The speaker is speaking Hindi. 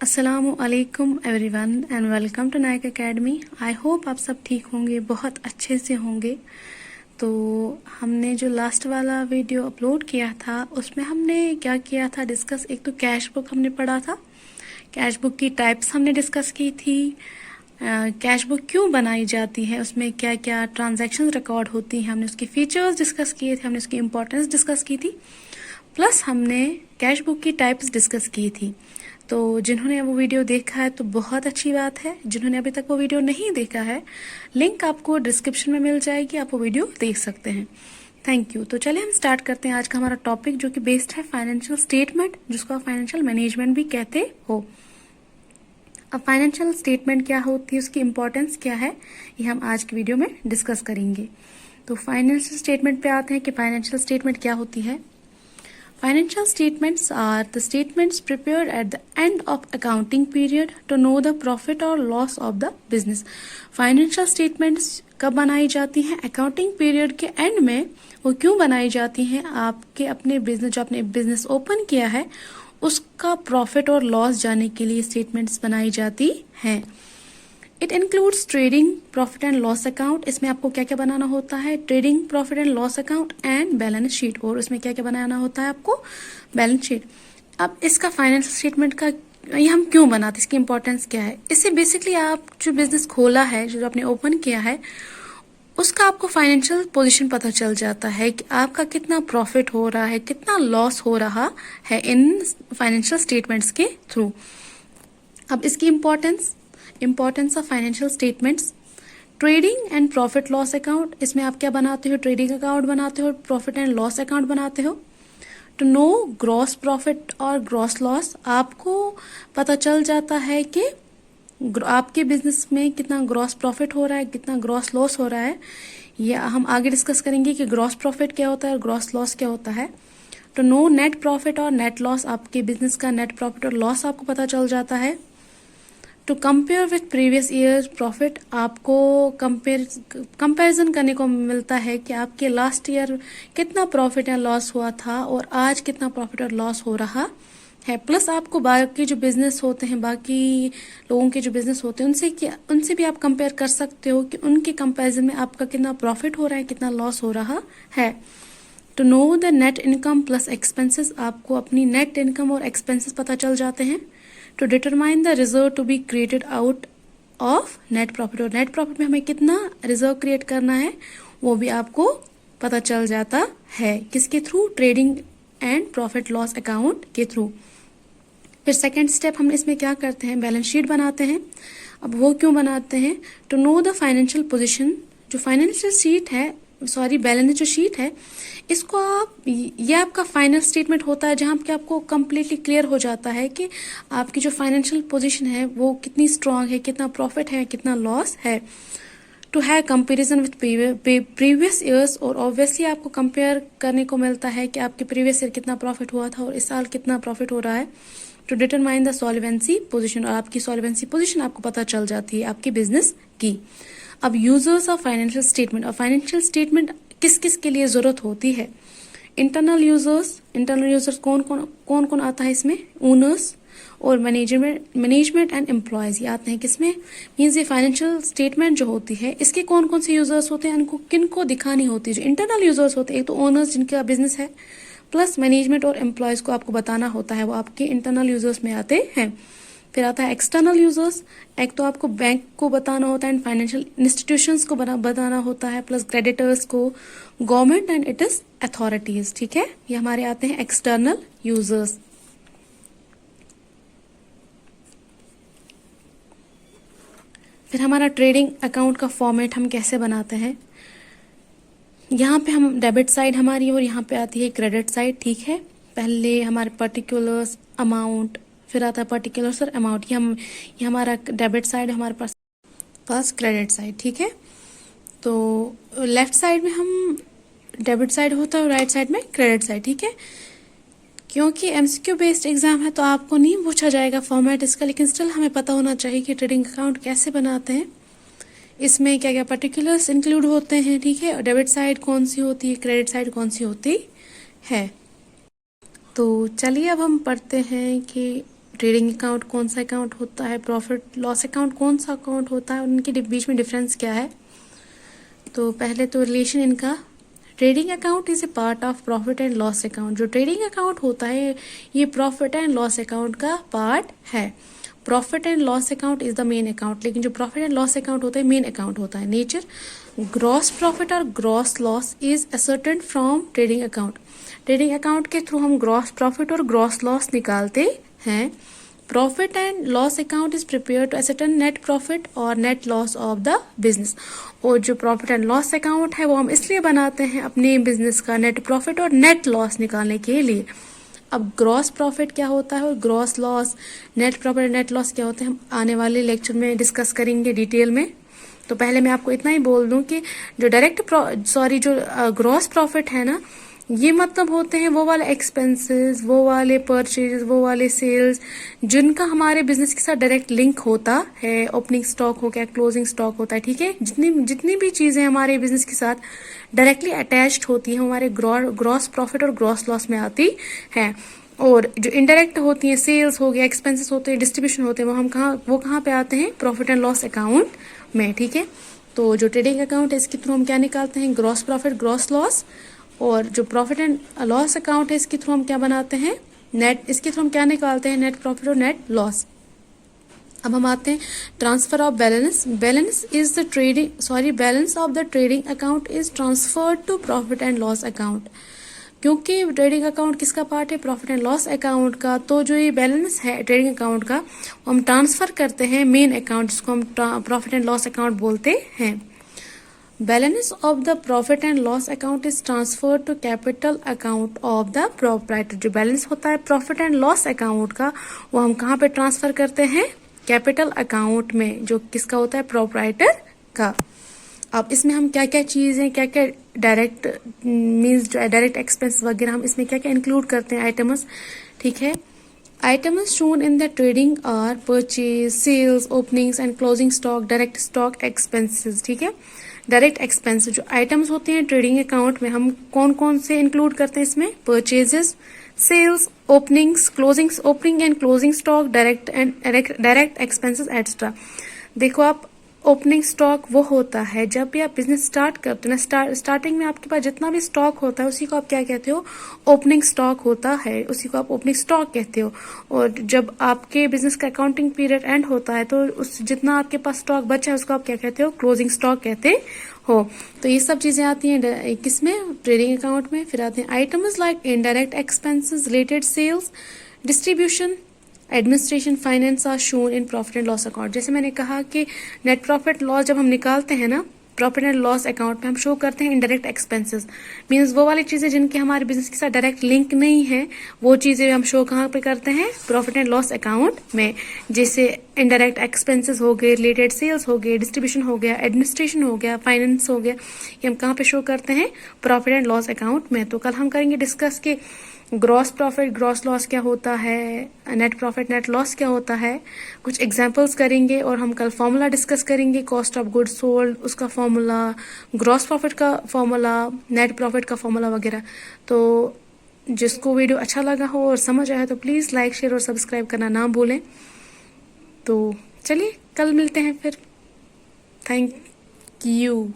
अस्सलामु अलैकुम everyone and welcome to Naik academy. I hope आप सब ठीक होंगे, बहुत अच्छे से होंगे। तो हमने जो लास्ट वाला वीडियो अपलोड किया था उसमें हमने क्या किया था डिस्कस। एक तो कैश बुक हमने पढ़ा था, कैश बुक की टाइप्स हमने डिस्कस की थी, कैश बुक क्यों बनाई जाती है, उसमें क्या क्या ट्रांजैक्शन रिकॉर्ड होती हैं, हमने उसके फीचर्स डिस्कस किए थे, हमने उसकी इम्पोर्टेंस डिस्कस की थी, प्लस हमने कैश बुक की टाइप्स डिस्कस की थी। तो जिन्होंने वो वीडियो देखा है तो बहुत अच्छी बात है, जिन्होंने अभी तक वो वीडियो नहीं देखा है लिंक आपको डिस्क्रिप्शन में मिल जाएगी, आप वो वीडियो देख सकते हैं। Thank you. तो चलिए हम स्टार्ट करते हैं आज का हमारा टॉपिक जो कि बेस्ड है फाइनेंशियल स्टेटमेंट, जिसको आप फाइनेंशियल मैनेजमेंट भी कहते हो। अब फाइनेंशियल स्टेटमेंट क्या होती है, उसकी इंपॉर्टेंस क्या है, ये हम आज की वीडियो में डिस्कस करेंगे। तो फाइनेंशियल स्टेटमेंट पे आते हैं कि फाइनेंशियल स्टेटमेंट क्या होती है। Financial statements are the statements prepared at the end of accounting period to know the profit or loss of the business. Financial statements कब बनाई जाती हैं? अकाउंटिंग पीरियड के एंड में। वो क्यों बनाई जाती हैं? आपके अपने बिजनेस, जो आपने बिजनेस ओपन किया है उसका प्रॉफिट और लॉस जानने के लिए स्टेटमेंट्स बनाई जाती हैं। It includes trading profit and loss account. इसमें आपको क्या क्या बनाना होता है? Trading profit and loss account and balance sheet. और उसमें क्या क्या बनाना होता है आपको? Balance sheet. अब इसका फाइनेंशियल स्टेटमेंट का ये हम क्यों बनाते हैं, इसकी इंपॉर्टेंस क्या है? इससे बेसिकली आप जो बिजनेस खोला है, जो आपने ओपन किया है, उसका आपको फाइनेंशियल पोजीशन पता चल जाता है कि आपका कितना प्रॉफिट हो रहा है, कितना लॉस हो रहा है इन फाइनेंशियल स्टेटमेंट्स के थ्रू। अब इसकी importance of financial statements. Trading and profit loss account, इसमें आप क्या बनाते हो? ट्रेडिंग अकाउंट बनाते हो, प्रॉफिट एंड लॉस अकाउंट बनाते हो। टू नो ग्रॉस प्रॉफिट और ग्रॉस लॉस, आपको पता चल जाता है कि आपके बिजनेस में कितना ग्रॉस प्रॉफिट हो रहा है, कितना ग्रॉस लॉस हो रहा है। ये हम आगे डिस्कस करेंगे कि ग्रॉस प्रॉफिट क्या होता है और ग्रॉस लॉस क्या होता है। टू नो नेट प्रॉफिट और नेट लॉस, आपके बिजनेस का नेट प्रॉफिट और लॉस आपको पता चल जाता है। To compare with previous year profit, आपको कंपेरिजन करने को मिलता है कि आपके लास्ट ईयर कितना प्रॉफिट या लॉस हुआ था और आज कितना प्रॉफिट और लॉस हो रहा है। प्लस आपको बाकी जो बिजनेस होते हैं, बाकी लोगों के जो बिजनेस होते हैं उनसे भी आप कंपेयर कर सकते हो कि उनके कंपेरिजन में आपका कितना प्रॉफिट हो रहा है, कितना लॉस हो रहा है। To know the net income plus expenses, आपको अपनी नेट इनकम और एक्सपेंसेस पता चल जाते हैं। To determine the reserve to be created out of net profit, और नेट प्रॉफिट में हमें कितना रिजर्व क्रिएट करना है वो भी आपको पता चल जाता है। किसके through? Trading and profit loss account के थ्रू। फिर सेकेंड स्टेप हम इसमें क्या करते हैं? बैलेंस शीट बनाते हैं। अब वो क्यों बनाते हैं? To know the financial position, जो फाइनेंशियल शीट है, सॉरी बैलेंस जो शीट है, इसको ये आपका फाइनल स्टेटमेंट होता है जहां पे आपको कंप्लीटली क्लियर हो जाता है कि आपकी जो फाइनेंशियल पोजीशन है वो कितनी स्ट्रांग है, कितना प्रॉफिट है, कितना लॉस है। To have comparison with previous years, और ऑब्वियसली आपको कंपेयर करने को मिलता है कि आपके प्रीवियस ईयर कितना प्रॉफिट हुआ था और इस साल कितना प्रॉफिट हो रहा है। To determine the solvency position, और आपकी सॉल्वेंसी पोजीशन आपको पता चल जाती है आपकी बिजनेस की। अब यूजर्स ऑफ फाइनेंशियल स्टेटमेंट, और फाइनेंशियल स्टेटमेंट किस किस के लिए जरूरत होती है? इंटरनल यूजर्स कौन कौन आता है इसमें? ओनर्स और मैनेजमेंट एंड एम्प्लॉयज, ये आते हैं किसमें? मीन्स ये फाइनेंशियल स्टेटमेंट जो होती है इसके कौन कौन से यूजर्स होते हैं, इनको किनको दिखानी होती है? जो इंटरनल यूजर्स होते हैं, एक तो ओनर्स जिनका बिजनेस है, प्लस मैनेजमेंट और एम्प्लॉयज को आपको बताना होता है, वो आपके इंटरनल यूजर्स में आते हैं। फिर आता है एक्सटर्नल यूजर्स, एक तो आपको बैंक को बताना होता है एंड फाइनेंशियल इंस्टीट्यूशंस को बताना होता है, प्लस क्रेडिटर्स को, government and it is authorities. ठीक है, ये हमारे आते हैं एक्सटर्नल यूजर्स। फिर हमारा ट्रेडिंग अकाउंट का फॉर्मेट हम कैसे बनाते हैं? यहाँ पे हम डेबिट साइड हमारी और यहाँ पे आती है क्रेडिट साइड। ठीक है, पहले हमारे पर्टिकुलर्स अमाउंट, फिर आता है पर्टिकुलर्स और अमाउंट। ये हमारा डेबिट साइड, हमारे पास क्रेडिट साइड। ठीक है, तो लेफ्ट साइड में हम डेबिट साइड होता है और राइट साइड में क्रेडिट साइड। ठीक है, क्योंकि एमसीक्यू बेस्ड एग्जाम है तो आपको नहीं पूछा जाएगा फॉर्मेट इसका, लेकिन स्टिल हमें पता होना चाहिए कि ट्रेडिंग अकाउंट कैसे बनाते हैं, इसमें क्या क्या पर्टिकुलर्स इंक्लूड होते हैं। ठीक है, डेबिट साइड कौन सी होती है, क्रेडिट साइड कौन सी होती है। तो चलिए अब हम पढ़ते हैं कि ट्रेडिंग अकाउंट कौन सा अकाउंट होता है, प्रॉफिट लॉस अकाउंट कौन सा अकाउंट होता है, उनके बीच में डिफरेंस क्या है। तो पहले तो रिलेशन इनका, trading account is a part of profit and loss account. जो ट्रेडिंग अकाउंट होता है ये प्रॉफिट एंड लॉस अकाउंट का पार्ट है। Profit and loss account is the main account, लेकिन जो प्रॉफिट एंड लॉस अकाउंट होता है मेन अकाउंट होता है। नेचर, ग्रॉस प्रॉफिट और gross loss is ascertain from trading account. Trading account के थ्रू हम ग्रॉस प्रॉफिट और ग्रॉस लॉस निकालते हैं। Profit and loss account is prepare to ascertain net profit और net loss of the business. और जो प्रॉफिट एंड लॉस अकाउंट है वो हम इसलिए बनाते हैं अपने बिजनेस का नेट प्रॉफिट और नेट लॉस निकालने के लिए। अब ग्रॉस प्रॉफिट क्या होता है और ग्रॉस लॉस, नेट प्रॉफिट और नेट लॉस क्या होते हैं, हम आने वाले लेक्चर में डिस्कस करेंगे डिटेल में। तो पहले मैं आपको इतना ही बोल दूं कि जो जो ग्रॉस प्रॉफिट है ना, ये मतलब होते हैं वो वाले एक्सपेंसेस, वो वाले परचेज, वो वाले सेल्स जिनका हमारे बिजनेस के साथ डायरेक्ट लिंक होता है। ओपनिंग स्टॉक हो गया, क्लोजिंग स्टॉक होता है, ठीक है। जितनी भी चीजें हमारे बिजनेस के साथ डायरेक्टली अटैच्ड होती हैं हमारे ग्रॉस प्रॉफिट और ग्रॉस लॉस में आती है। और जो इनडायरेक्ट होती हैं, सेल्स हो गया, एक्सपेंसेस होते हैं, डिस्ट्रीब्यूशन होते हैं, वो कहाँ पे आते हैं, प्रॉफिट एंड लॉस अकाउंट में, ठीक है। तो जो ट्रेडिंग अकाउंट है इसके थ्रू हम क्या निकालते हैं, ग्रॉस प्रॉफिट, ग्रॉस लॉस। और जो प्रॉफिट एंड लॉस अकाउंट है इसके थ्रू हम क्या बनाते हैं, नेट, इसके थ्रू हम क्या निकालते हैं, नेट प्रॉफिट और नेट लॉस। अब हम आते हैं transfer of balance. Balance of the trading account is transferred to profit and loss account. क्योंकि ट्रेडिंग अकाउंट किसका पार्ट है, प्रॉफिट एंड लॉस अकाउंट का, तो जो ये बैलेंस है ट्रेडिंग अकाउंट का हम ट्रांसफर करते हैं मेन अकाउंट, जिसको हम प्रॉफिट एंड लॉस अकाउंट बोलते हैं। Balance of the profit and loss account is transfer to capital account of the proprietor. जो बैलेंस होता है प्रॉफिट एंड लॉस अकाउंट का वो हम कहाँ पे ट्रांसफर करते हैं, कैपिटल अकाउंट में, जो किसका होता है, प्रोप्राइटर का। अब इसमें हम क्या क्या चीजें, क्या क्या डायरेक्ट मीन्स जो डायरेक्ट एक्सपेंस वगैरह हम इसमें क्या क्या इंक्लूड करते हैं आइटम्स, ठीक है। Items shown in the trading are purchase, sales, openings and closing stock, direct stock expenses, ठीक है। डायरेक्ट एक्सपेंस जो आइटम्स होते हैं ट्रेडिंग अकाउंट में हम कौन कौन से इंक्लूड करते हैं इसमें, purchases, sales, openings, closings, opening and closing stock, direct expenses extra. देखो आप, ओपनिंग स्टॉक वो होता है जब भी आप बिजनेस स्टार्ट करते हैं ना, स्टार्टिंग में आपके पास जितना भी स्टॉक होता है उसी को आप क्या कहते हो, ओपनिंग स्टॉक होता है, उसी को आप ओपनिंग स्टॉक कहते हो। और जब आपके बिजनेस का अकाउंटिंग पीरियड एंड होता है तो उस जितना आपके पास स्टॉक बचा है उसको आप क्या कहते हो, क्लोजिंग स्टॉक कहते हो। तो ये सब चीजें आती हैं किसमें, ट्रेडिंग अकाउंट में। फिर आते हैं items like indirect expenses, related sales, distribution, administration, finance are shown in profit and loss account. जैसे मैंने कहा कि नेट प्रॉफिट लॉस जब हम निकालते हैं ना प्रॉफिट एंड लॉस अकाउंट में, हम शो करते हैं इनडायरेक्ट एक्सपेंसेस, मींस वो वाली चीजें जिनके हमारे बिजनेस के साथ डायरेक्ट लिंक नहीं है, वो चीजें हम शो कहाँ पे करते हैं, प्रॉफिट एंड लॉस अकाउंट में। जैसे इनडायरेक्ट एक्सपेंसेस हो गए, रिलेटेड सेल्स हो गए, डिस्ट्रीब्यूशन हो गया, एडमिनिस्ट्रेशन हो गया, फाइनेंस हो गया, ये हम कहाँ पे शो करते हैं, प्रॉफिट एंड लॉस अकाउंट में। तो कल हम करेंगे डिस्कस के ग्रॉस प्रॉफिट, ग्रॉस लॉस क्या होता है, नेट प्रॉफिट, नेट लॉस क्या होता है, कुछ एग्जांपल्स करेंगे। और हम कल फॉर्मूला डिस्कस करेंगे, कॉस्ट ऑफ गुड्स सोल्ड उसका फॉर्मूला, ग्रॉस प्रॉफिट का फॉर्मूला, नेट प्रॉफिट का फॉर्मूला वगैरह। तो जिसको वीडियो अच्छा लगा हो और समझ आया तो प्लीज लाइक, शेयर और सब्सक्राइब करना ना भूलें। तो चलिए कल मिलते हैं फिर। Thank you.